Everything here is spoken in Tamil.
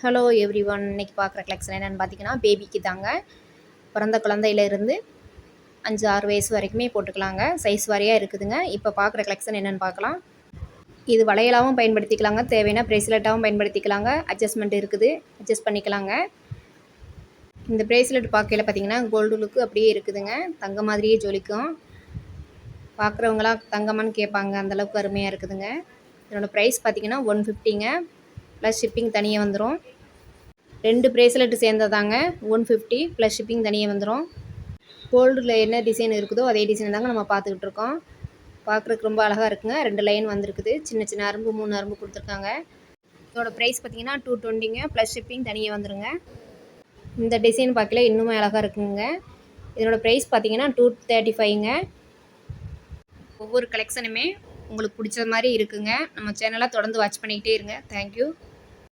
Hello every one. இன்றைக்கி பார்க்குற கலெக்ஷன் என்னென்னு பார்த்தீங்கன்னா, பேபிக்கு தாங்க. பிறந்த குழந்தையிலேருந்து 5-6 வயசு வரைக்குமே போட்டுக்கலாங்க. சைஸ் வாரியாக இருக்குதுங்க. இப்போ பார்க்குற கலெக்ஷன் என்னென்னு பார்க்கலாம். இது வளையலாகவும் பயன்படுத்திக்கலாங்க, தேவையான ப்ரேஸ்லெட்டாகவும் பயன்படுத்திக்கலாங்க. அட்ஜஸ்ட்மெண்ட் இருக்குது, அட்ஜஸ்ட் பண்ணிக்கலாங்க. இந்த ப்ரேஸ்லெட் பார்க்கையில் பார்த்தீங்கன்னா கோல்டு லுக்கு அப்படியே இருக்குதுங்க. தங்க மாதிரியே ஜொலிக்கும். பார்க்குறவங்களாம் தங்கமான்னு கேட்பாங்க, அந்தளவுக்கு அருமையாக இருக்குதுங்க. இதனோட ப்ரைஸ் பார்த்தீங்கன்னா 150ங்க. ப்ளஸ் ஷிப்பிங் தனியாக வந்துடும். 2 ப்ரேஸ்லெட்டு சேர்ந்ததாங்க 150 ப்ளஸ் ஷிப்பிங் தனியாக வந்துடும். கோல்டில் என்ன டிசைன் இருக்குதோ அதே டிசைன் தாங்க நம்ம பார்த்துக்கிட்டு இருக்கோம். பார்க்குறதுக்கு ரொம்ப அழகாக இருக்குங்க. 2 லைன் வந்திருக்குது. சின்ன சின்ன அரும்பு 3 அரும்பு கொடுத்துருக்காங்க. இதோட ப்ரைஸ் பார்த்தீங்கன்னா 220ங்க. ப்ளஸ் ஷிப்பிங் தனியாக வந்துடுங்க. இந்த டிசைன் பார்க்கல இன்னுமே அழகாக இருக்குங்க. இதனோட ப்ரைஸ் பார்த்தீங்கன்னா 235ங்க. ஒவ்வொரு கலெக்ஷனுமே உங்களுக்கு பிடிச்ச மாதிரி இருக்குங்க. நம்ம சேனலை தொடர்ந்து வாட்ச் பண்ணிக்கிட்டே இருங்க. தேங்க்யூ.